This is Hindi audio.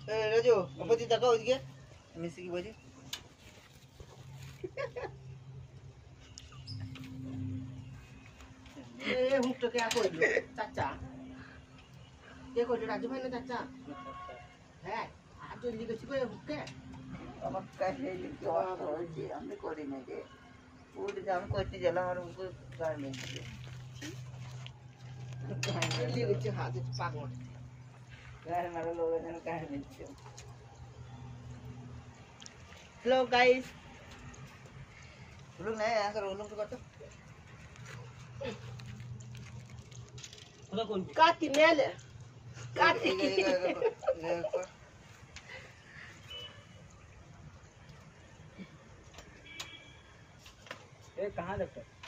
राजू अपनी तका हो गया मिसी की बजी ए हुक तो क्या कोई लो चाचा ये कोई राजू भाई ना चाचा है आज जो लिखो छी कोई हुक के अब कैसे लिखो और जी हमने कोडी में के उड़ जाम कोती जला और उनको गाड़ में लिखो छी हाथ पागल गाड़ मारो लोग ने गाड़ में हेलो गाइस लोग नए आंसर लोग तो करते काटी मेले काटी ये कहाँ लगता है